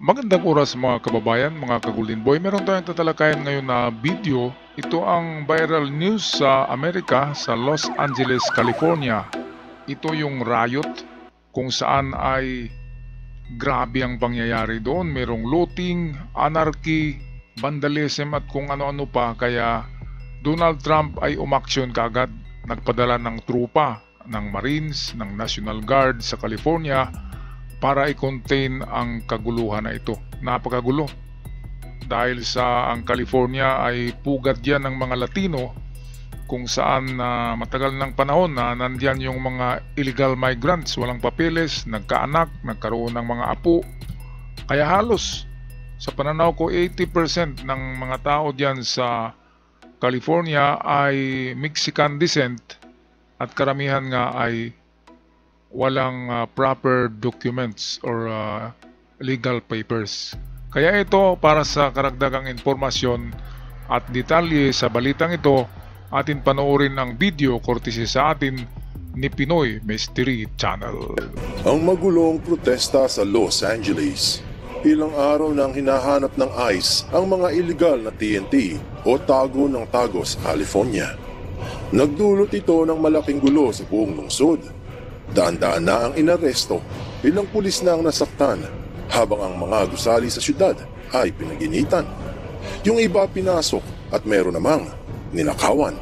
Magandang oras mga kababayan, mga ka-Golden Boy. Meron tayong tatalakayan ngayon na video. Ito ang viral news sa Amerika, sa Los Angeles, California. Ito yung riot kung saan ay grabe ang pangyayari doon. Merong looting, anarchy, vandalism at kung ano-ano pa. Kaya Donald Trump ay umaksyon kaagad. Nagpadala ng trupa, ng Marines, ng National Guard sa California para i-contain ang kaguluhan na ito. Napakagulo dahil sa ang California ay pugad yan ng mga Latino kung saan matagal ng panahon na nandyan yung mga illegal migrants, walang papeles, nagkaanak, nagkaroon ng mga apo. Kaya halos sa pananaw ko 80% ng mga tao dyan sa California ay Mexican descent at karamihan nga ay walang proper documents or legal papers. Kaya ito, para sa karagdagang informasyon at detalye sa balitang ito, atin panoorin ang video courtesy sa atin ni Pinoy Mystery Channel. Ang magulong protesta sa Los Angeles. Ilang araw nang hinahanap ng ICE ang mga illegal na TNT o tago ng tago sa California. Nagdulot ito ng malaking gulo sa buong lungsod. Daan-daan na ang inaresto, ilang pulis na ang nasaktan, habang ang mga gusali sa syudad ay pinaginitan. Yung iba pinasok at meron namang ninakawan.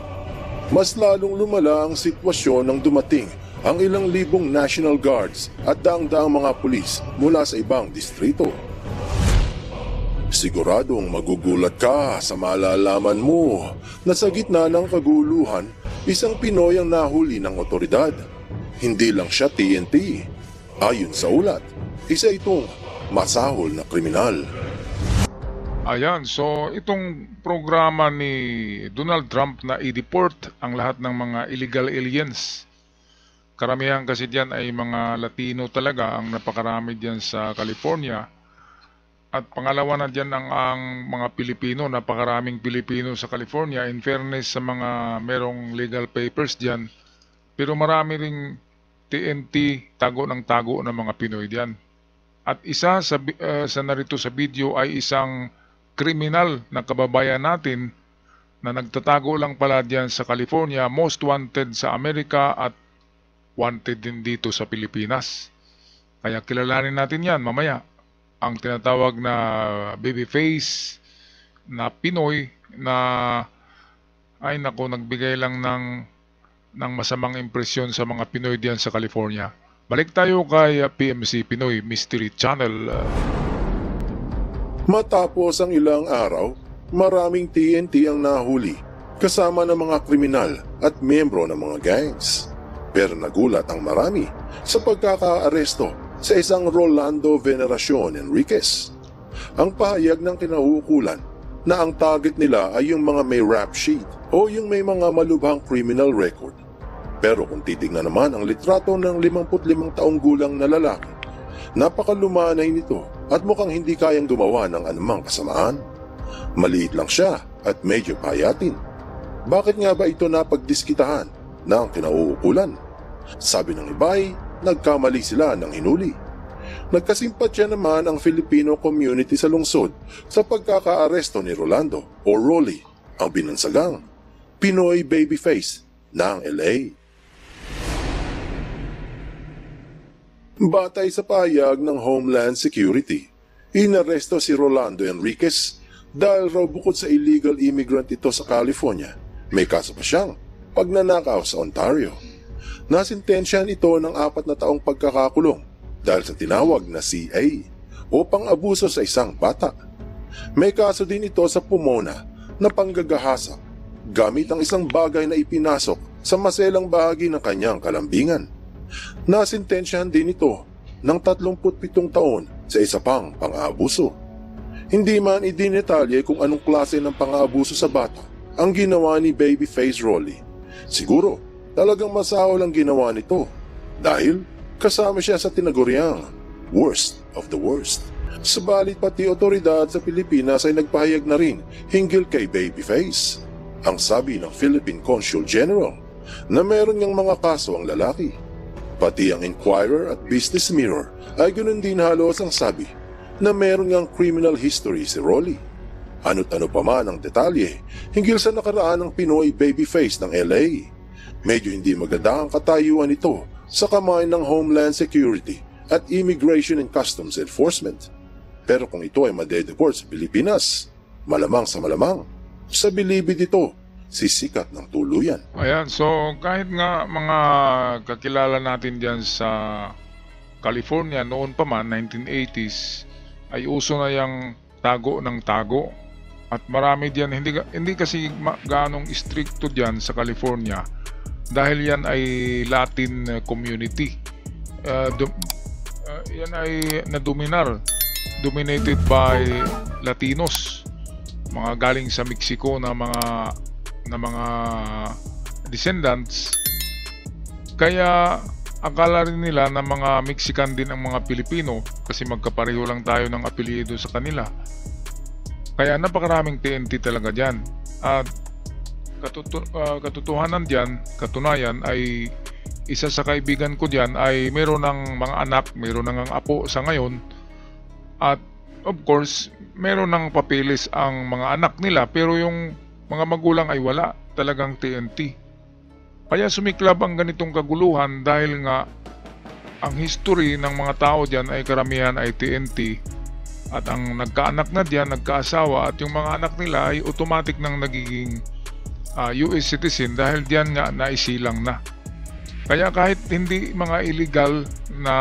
Mas lalong lumala ang sitwasyon nang dumating ang ilang libong National Guards at daang-daang mga pulis mula sa ibang distrito. Siguradong magugulat ka sa malalaman mo na sa gitna ng kaguluhan, isang Pinoy ang nahuli ng otoridad. Hindi lang siya TNT. Ayon sa ulat, isa itong masahol na kriminal. Ayan, so itong programa ni Donald Trump na i-deport ang lahat ng mga illegal aliens. Karamihan kasi diyan ay mga Latino talaga, ang napakarami diyan sa California. At pangalawa na diyan ang mga Pilipino, napakaraming Pilipino sa California. In fairness sa mga merong legal papers diyan, pero marami ring TNT, tago ng mga Pinoy diyan. At isa sa narito sa video ay isang kriminal na kababayan natin na nagtatago lang pala diyan sa California, most wanted sa Amerika at wanted din dito sa Pilipinas. Kaya kilalanin natin yan mamaya. Ang tinatawag na babyface na Pinoy na ay nako, nagbigay lang ng masamang impresyon sa mga Pinoy diyan sa California. Balik tayo kay PMC Pinoy Mystery Channel. Matapos ang ilang araw, maraming TNT ang nahuli, kasama ng mga kriminal at miyembro ng mga gangs. Pero nagulat ang marami sa pagkakaaresto sa isang Rolando Veneracion Enriquez. Ang pahayag ng kinahukulan na ang target nila ay yung mga may rap sheet o yung may mga malubhang criminal record. Pero kung titignan naman ang litrato ng 55 taong gulang na lalaki, napakalumanay nito at mukhang hindi kayang gumawa ng anumang kasamaan. Maliit lang siya at medyo payatin. Bakit nga ba ito napagdiskitahan ng kinauukulan? Sabi ng iba ay nagkamali sila ng hinuli. Nagkasimpatya naman ang Filipino community sa lungsod sa pagkakaaresto ni Rolando o Rolly, ang binansagang Pinoy babyface ng LA. Batay sa pahayag ng Homeland Security, inaresto si Rolando Enriquez dahil raw bukod sa illegal immigrant ito sa California, may kaso pa siyang pagnanakaw sa Ontario. Nasintensyahan ito ng 4 na taong pagkakakulong dahil sa tinawag na CA o pang-abuso sa isang bata. May kaso din ito sa Pomona na panggagahasa gamit ang isang bagay na ipinasok sa maselang bahagi ng kanyang kalambingan. Nasintensyahan din ito ng 37 taon sa isa pang pang-aabuso. Hindi man idinetalye kung anong klase ng pang-aabuso sa bata ang ginawa ni Babyface Rolly. Siguro talagang masahol ang ginawa nito dahil kasama siya sa tinaguriang worst of the worst. Subalit pati otoridad sa Pilipinas ay nagpahayag na rin hinggil kay Babyface. Ang sabi ng Philippine Consul General na meron niyang mga kaso ang lalaki. Pati ang Inquirer at Business Mirror ay ganoon din halos ang sabi na meron ngang criminal history si Rolly. Ano't ano pa man ang detalye hinggil sa nakaraan ng Pinoy babyface ng LA. Medyo hindi maganda ang katayuan nito sa kamay ng Homeland Security at Immigration and Customs Enforcement. Pero kung ito ay madedeport sa Pilipinas, malamang sa malamang, sa bilibid ito, sisikat ng tuluyan. Ayan, so kahit nga mga kakilala natin dyan sa California noon pa man, 1980s, ay uso na yung tago ng tago. At marami diyan hindi kasi ganong stricto diyan sa California dahil yan ay Latin community. Yan ay dominated by Latinos, mga galing sa Mexico na mga descendants. Kaya akala rin nila na mga Mexican din ang mga Pilipino kasi magkapareho lang tayo ng apelyido sa kanila. Kaya napakaraming TNT talaga dyan. At katotohanan dyan, katunayan ay isa sa kaibigan ko dyan ay meron ng mga anak, meron ng apo sa ngayon. At of course, meron ng papeles ang mga anak nila pero yung mga magulang ay wala, talagang TNT. Kaya sumiklab ang ganitong kaguluhan dahil nga ang history ng mga tao dyan ay karamihan ay TNT. At ang nagkaanak na diyan, nagkaasawa at yung mga anak nila ay automatic nang nagiging US citizen dahil diyan nga naisilang na. Kaya kahit hindi mga illegal na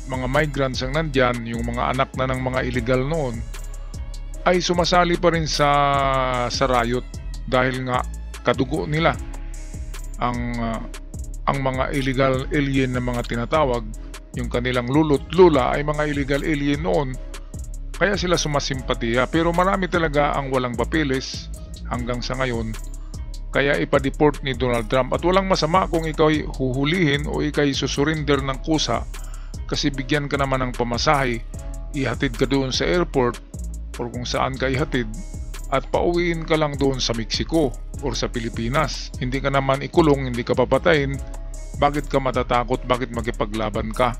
mga migrants ang nandyan, yung mga anak na ng mga illegal noon, ay sumasali pa rin sa riot dahil nga kadugo nila ang mga illegal alien na mga tinatawag. Yung kanilang lolo't lola ay mga illegal alien noon, kaya sila sumasimpatiya. Pero marami talaga ang walang papeles hanggang sa ngayon, kaya ipa-deport ni Donald Trump. At walang masama kung ikaw ay huhulihin o ikaw ay susurinder ng kusa kasi bigyan ka naman ng pamasahe, ihatid ka doon sa airport or kung saan ka ihatid at pauwiin ka lang doon sa Mexico or sa Pilipinas. Hindi ka naman ikulong, hindi ka papatayin. Bakit ka matatakot? Bakit makipaglaban ka?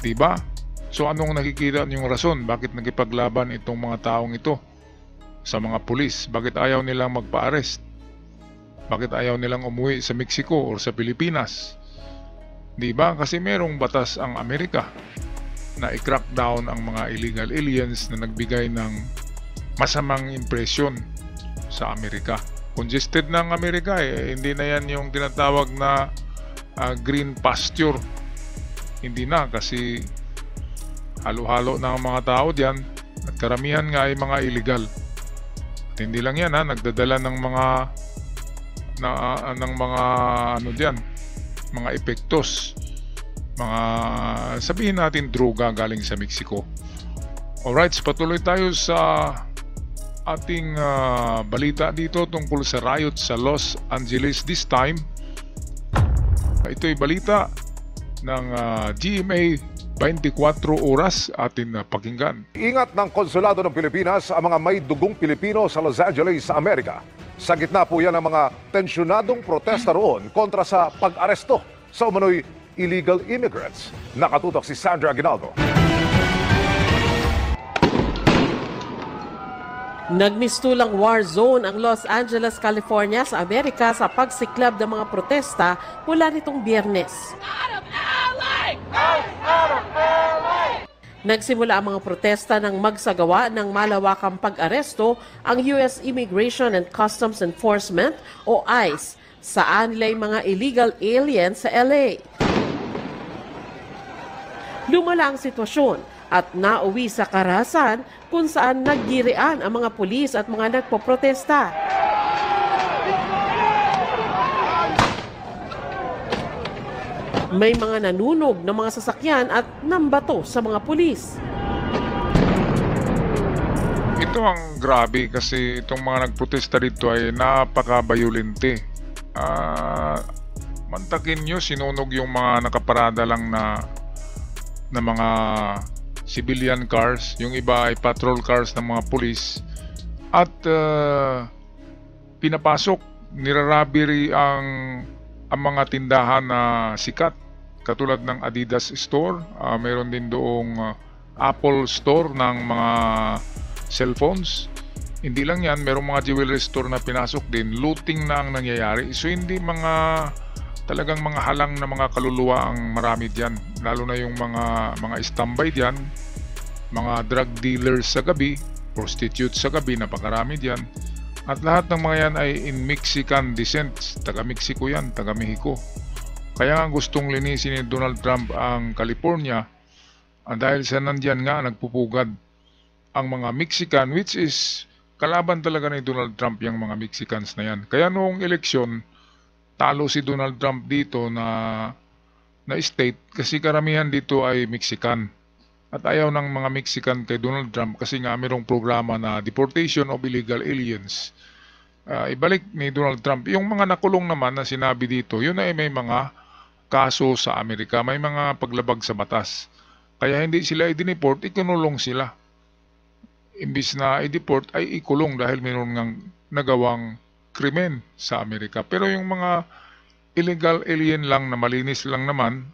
Diba? So anong nakikita niyong rason? Bakit nakipaglaban itong mga taong ito sa mga pulis? Bakit ayaw nilang magpa-arrest? Bakit ayaw nilang umuwi sa Mexico o sa Pilipinas? Diba? Kasi merong batas ang Amerika na i-crack down ang mga illegal aliens na nagbigay ng masamang impresyon sa Amerika. Congested ng Amerika hindi na yan yung tinatawag na green pasture. Hindi na kasi halo-halo na ang mga tao diyan at karamihan nga ay mga illegal. At hindi lang yan nagdadala ng mga epektos, mga sabihin natin droga galing sa Mexico. Alright, patuloy tayo sa ating balita dito tungkol sa riot sa Los Angeles this time. Ito'y balita ng GMA 24 oras atin pakinggan. Ingat ng Konsulado ng Pilipinas ang mga may dugong Pilipino sa Los Angeles, Amerika. Sa gitna po yan ng mga tensyonadong protesta roon kontra sa pag-aresto sa umano'y illegal immigrants. Nakatutok si Sandra Aguinaldo. Nagmistulang war zone ang Los Angeles, California sa Amerika sa pagsiklab ng mga protesta mula nitong Biyernes. Nagsimula ang mga protesta nang magsagawa ng malawakang pag-aresto ang US Immigration and Customs Enforcement o ICE sa nila'y mga illegal aliens sa LA. Lumala ang sitwasyon at nauwi sa karahasan kung saan naggirian ang mga pulis at mga nagpoprotesta. May mga nanunog ng mga sasakyan at nambato sa mga pulis. Ito ang grabe kasi itong mga nagprotesta dito ay napaka-bayolente. Mantakin nyo, sinunog yung mga nakaparada lang na mga civilian cars, yung iba ay patrol cars ng mga pulis at pinapasok, nirarabiri ang mga tindahan na sikat katulad ng Adidas store. Meron din doong Apple Store ng mga cellphones. Hindi lang yan, merong mga jewelry store na pinasok din. Looting na ang nangyayari. So hindi talagang mga halang na mga kaluluwa ang marami diyan, lalo na yung mga standby diyan, mga drug dealers sa gabi, prostitutes sa gabi, napakarami diyan. At lahat ng mga yan ay in Mexican descent, taga Mexico yan, taga Mexico. Kaya nga gustong linisin ni Donald Trump ang California dahil sa nandiyan nga nagpupugad ang mga Mexican, which is kalaban talaga ni Donald Trump yung mga Mexicans na yan. Kaya noong eleksyon, talo si Donald Trump dito na state kasi karamihan dito ay Mexican. At ayaw ng mga Mexican kay Donald Trump kasi nga mayroong programa na deportation of illegal aliens. Ibalik ni Donald Trump. Yung mga nakulong naman na sinabi dito, yun ay may mga kaso sa Amerika, may mga paglabag sa batas. Kaya hindi sila i-deport, ikinulong sila. Imbis na i-deport ay ikulong dahil mayroon ngang nagawang krimen sa Amerika. Pero yung mga illegal alien lang na malinis lang naman,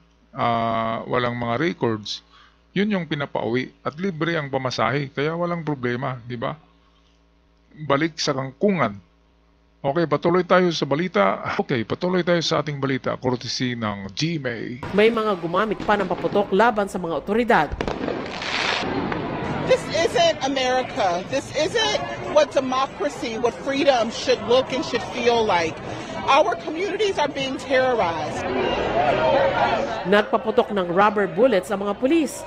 walang mga records, yun yung pinapauwi at libre ang pamasahe. Kaya walang problema, di ba? Balik sa kangkungan. Okay, patuloy tayo sa balita. Okay, patuloy tayo sa ating balita, courtesy ng GMA. May mga gumamit pa ng paputok laban sa mga otoridad. This isn't America. This isn't what democracy, what freedom should look and should feel like. Our communities are being terrorized. Nagpaputok ng rubber bullets ang mga pulis.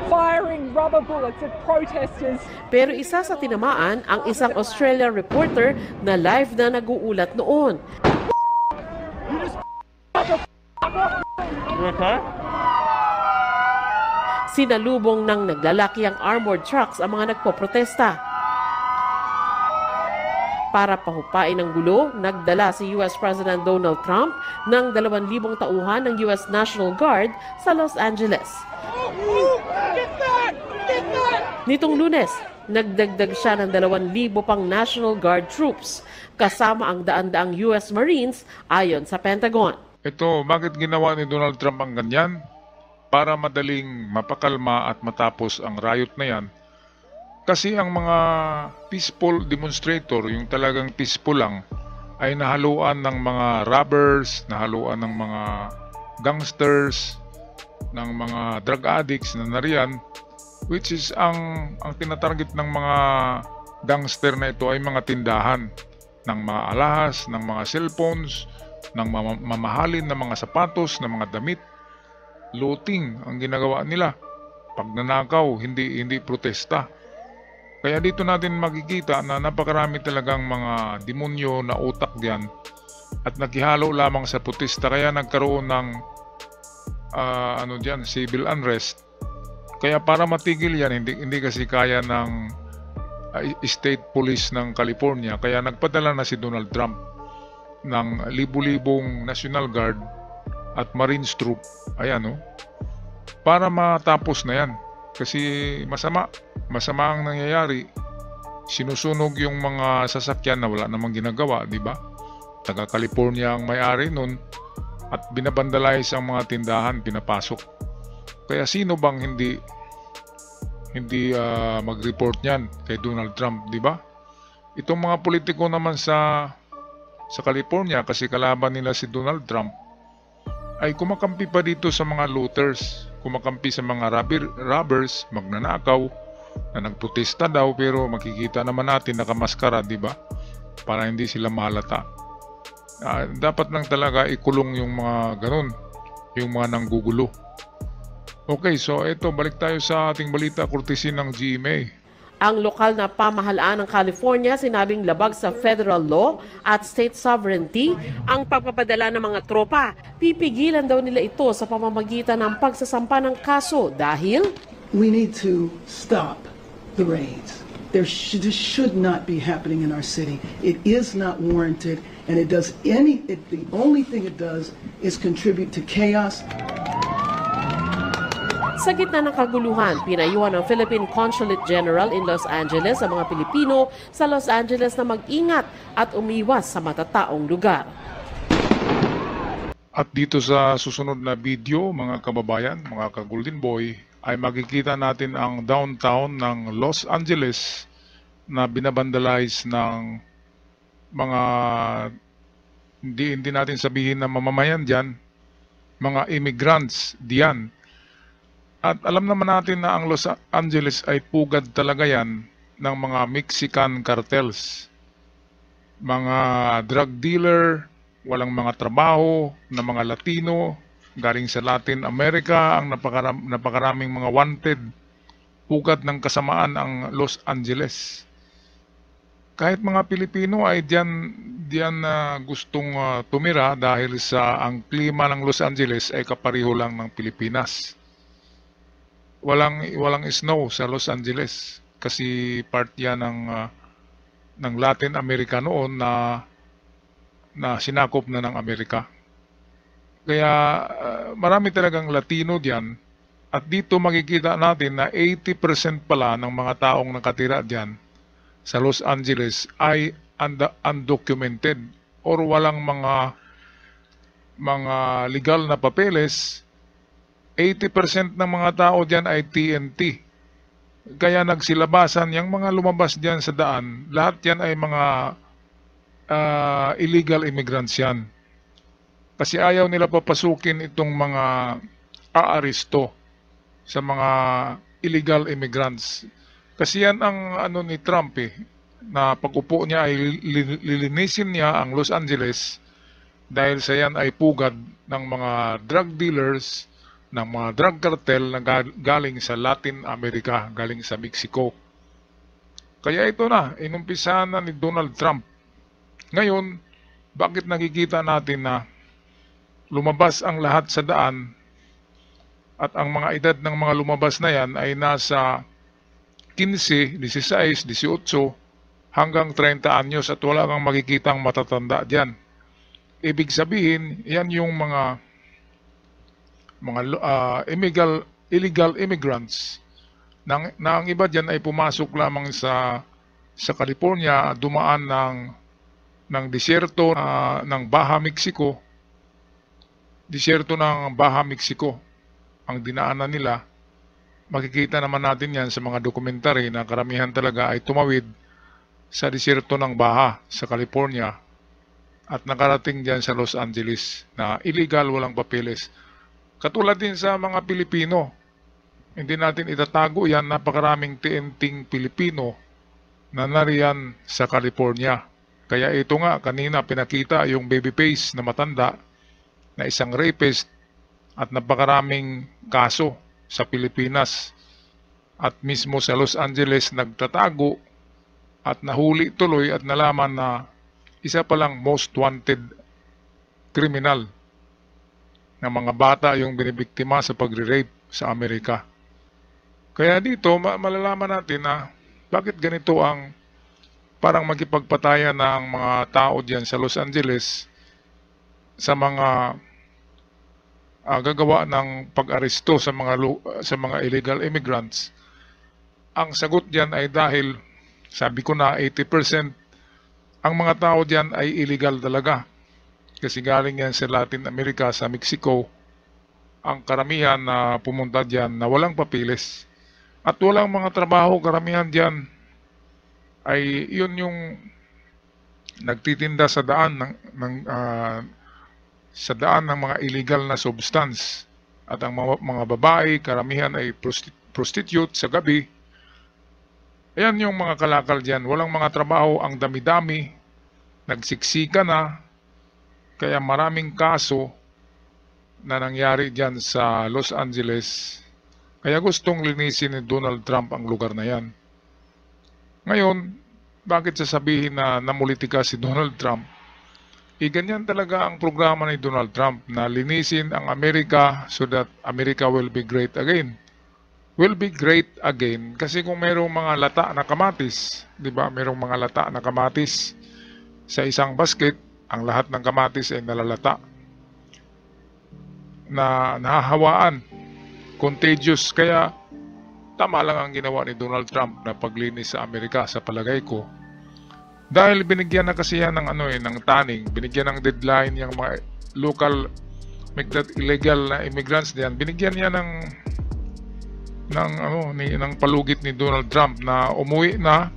Firing rubber bullets at protesters. Pero isa sa tinamaan ang isang Australian reporter na live na nag-uulat noon. Sinalubong ng naglalaki ang armored trucks ang mga nagpoprotesta. Para pahupain ang gulo, nagdala si US President Donald Trump ng 2,000 tauhan ng US National Guard sa Los Angeles. Nitong Lunes, nagdagdag siya ng 2,000 pang National Guard troops, kasama ang daan-daang US Marines ayon sa Pentagon. Ito, bakit ginawa ni Donald Trump ang ganyan? Para madaling mapakalma at matapos ang riot na yan. Kasi ang mga peaceful demonstrator, yung talagang peaceful lang, ay nahaluan ng mga robbers, nahaluan ng mga gangsters, ng mga drug addicts na nariyan, which is ang tinatarget ng mga gangster na ito ay mga tindahan ng mga alahas, ng mga cellphones, ng mamahalin na mga sapatos, ng mga damit. Looting ang ginagawa nila. Pagnanakaw, hindi protesta. Kaya dito natin makikita na napakarami talagang mga demonyo na utak diyan at naghihalo lamang sa protesta, kaya nagkaroon ng civil unrest. Kaya para matigil yan, hindi kasi kaya ng state police ng California, kaya nagpadala na si Donald Trump ng libu-libong National Guard at Marines troop, para matapos na yan. Kasi masama ang nangyayari. Sinusunog yung mga sasakyan na wala namang ginagawa, di ba? Taga California ang may-ari nun at binabandalize ang mga tindahan, pinapasok. Kaya sino bang hindi mag-report niyan kay Donald Trump, di ba? Itong mga politiko naman sa California, kasi kalaban nila si Donald Trump, ay kumakampi pa dito sa mga looters, kumakampi sa mga robbers, magnanakaw, na nagprotesta daw, pero makikita naman natin nakamaskara, di ba? Para hindi sila mahalata. Dapat lang talaga ikulong yung mga ganun, yung mga nanggugulo. Okay, so ito, balik tayo sa ating balita, courtesy ng GMA. Ang lokal na pamahalaan ng California sinabing labag sa federal law at state sovereignty ang pagpapadala ng mga tropa. Pipigilan daw nila ito sa pamamagitan ng pagsasampa ng kaso dahil we need to stop the raids. This should not be happening in our city. It is not warranted, and the only thing it does is contribute to chaos. Sa gitna ng kaguluhan, pinayuhan ng Philippine Consulate General in Los Angeles ang mga Pilipino sa Los Angeles na mag-ingat at umiwas sa matataong lugar. At dito sa susunod na video, mga kababayan, mga ka-Golden Boy, ay makikita natin ang downtown ng Los Angeles na binabandalize ng mga hindi natin sabihin na mamamayan dyan, mga immigrants diyan. At alam naman natin na ang Los Angeles ay pugad talaga yan ng mga Mexican cartels, mga drug dealer, walang mga trabaho na mga Latino, galing sa Latin America, ang napakaraming mga wanted, pugad ng kasamaan ang Los Angeles. Kahit mga Pilipino ay diyan gustong tumira dahil sa ang klima ng Los Angeles ay kapareho lang ng Pilipinas. Walang snow sa Los Angeles kasi part yan ng Latin America noon na sinakop na ng Amerika. Kaya marami talagang Latino diyan, at dito makikita natin na 80% pala ng mga taong nakatira diyan sa Los Angeles ay undocumented or walang mga legal na papeles. 80% ng mga tao diyan ay TNT. Kaya nagsilabasan yung mga lumabas diyan sa daan, lahat yan ay mga illegal immigrants yan. Kasi ayaw nila papasukin itong mga aaresto sa mga illegal immigrants. Kasi yan ang ni Trump na pag-upo niya ay lilinisin niya ang Los Angeles dahil sa yan ay pugad ng mga drug dealers, ng mga drug cartel na galing sa Latin America, galing sa Mexico. Kaya ito na, inumpisahan na ni Donald Trump. Ngayon, bakit nakikita natin na lumabas ang lahat sa daan at ang mga edad ng mga lumabas na yan ay nasa 15, 16, 18 hanggang 30 anyos at wala kang makikitang matatanda dyan. Ibig sabihin, yan yung mga illegal immigrants na ang iba dyan ay pumasok lamang sa California, dumaan ng disyerto ng Baja Mexico. Disyerto ng Baja Mexico ang dinaanan nila. Makikita naman natin yan sa mga dokumentary na karamihan talaga ay tumawid sa disyerto ng Baja sa California at nakarating dyan sa Los Angeles na illegal, walang papeles. Katulad din sa mga Pilipino, hindi natin itatago yan, napakaraming TNTing Pilipino na nariyan sa California. Kaya ito nga, kanina pinakita yung baby face na matanda na isang rapist at napakaraming kaso sa Pilipinas. At mismo sa Los Angeles nagtatago at nahuli tuloy at nalaman na isa palang most wanted criminal na mga bata yung binibiktima sa pagre-rape sa Amerika. Kaya dito malalaman natin na bakit ganito ang parang magipagpatayan ng mga tao diyan sa Los Angeles sa mga gagawa ng pag-aresto sa mga illegal immigrants. Ang sagot diyan ay dahil, sabi ko na 80% ang mga tao diyan ay illegal talaga. Kasi galing yan sa Latin America, sa Mexico, ang karamihan na pumunta diyan na walang papeles at walang mga trabaho. Karamihan diyan ay yun yung nagtitinda sa daan ng mga illegal na substance. At ang mga babae, karamihan ay prostitute sa gabi. Ayan yung mga kalakal diyan, walang mga trabaho, ang dami-dami, nagsiksika na, kaya maraming kaso na nangyari diyan sa Los Angeles. Kaya gustong linisin ni Donald Trump ang lugar na yan. Ngayon, bakit sasabihin na namulitika si Donald Trump? Ganyan talaga ang programa ni Donald Trump na linisin ang Amerika so that America will be great again. Will be great again kasi kung mayroong mga lata na kamatis, di ba? Mayroong mga lata na kamatis sa isang basket, ang lahat ng kamatis ay nalalata na nahahawaan, contagious. Kaya tama lang ang ginawa ni Donald Trump na paglinis sa Amerika sa palagay ko. Dahil binigyan na kasi yan ng ng taning, binigyan ng deadline yung mga local illegal na immigrants diyan, binigyan niya ng palugit ni Donald Trump na umuwi na,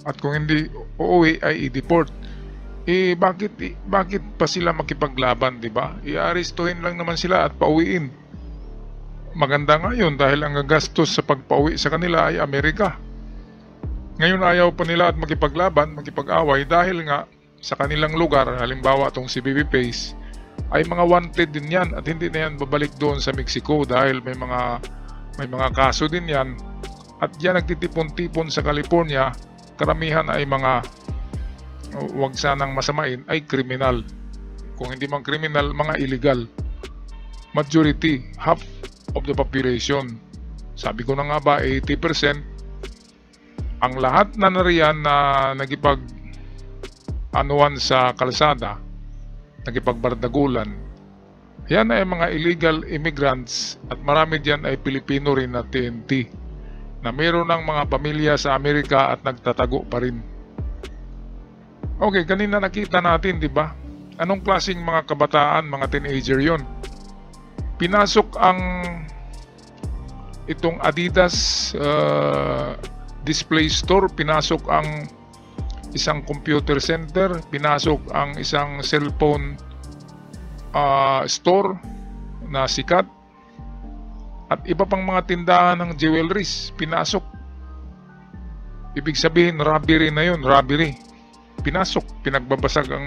at kung hindi uuwi ay i-deport. Bakit pa sila makipaglaban, di ba? I-arestuhin lang naman sila at pauwiin. Maganda nga yun dahil ang gagastos sa pagpauwi sa kanila ay Amerika. Ngayon ayaw pa nila at makipaglaban, makipag-away dahil nga sa kanilang lugar, halimbawa itong si Baby Face, ay mga wanted din yan at hindi na yan babalik doon sa Mexico dahil may mga kaso din yan. At yan nagtitipon-tipon sa California, karamihan ay mga, wag sanang masamain, ay kriminal. Kung hindi man kriminal, mga illegal. Majority, half of the population. Sabi ko na nga ba, 80%. Ang lahat na nariyan na nagipag-anuan sa kalsada, nagipagbardagulan, yan ay mga illegal immigrants at marami diyan ay Pilipino rin na TNT na mayroon ng mga pamilya sa Amerika at nagtatago pa rin. Okay, kanina nakita natin, di ba? Anong klaseng mga kabataan, mga teenager yon? Pinasok itong Adidas display store, pinasok ang isang computer center, pinasok ang isang cellphone store na sikat, at iba pang mga tindahan ng jewelries, pinasok. Ibig sabihin, robbery na yun, robbery. Pinasok, pinagbabasag ang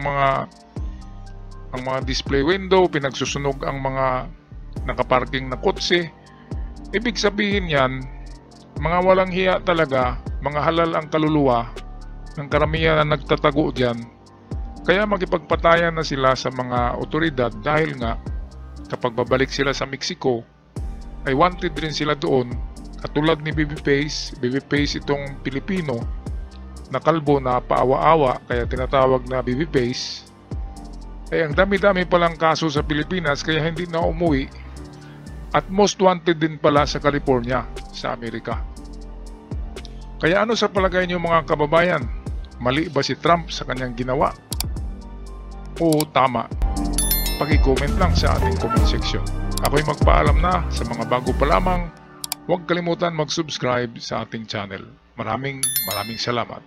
mga display window, pinagsusunog ang mga nakaparking na kotse. Ibig sabihin yan, mga walang hiya talaga, mga halal ang kaluluwa ng karamihan na nagtatago dyan. Kaya makipagpatayan na sila sa mga otoridad dahil nga kapag babalik sila sa Mexico ay wanted rin sila doon, katulad ni Baby Face itong Pilipino na kalbo na paawa-awa kaya tinatawag na Baby Face. Ay ang dami-dami palang kaso sa Pilipinas kaya hindi na umuwi, at most wanted din pala sa California, sa Amerika. Kaya ano sa palagay niyo mga kababayan? Mali ba si Trump sa kanyang ginawa? O tama? Paki-comment lang sa ating comment section. Ako'y magpaalam na. Sa mga bago pa lamang, huwag kalimutan mag-subscribe sa ating channel. Maraming salamat.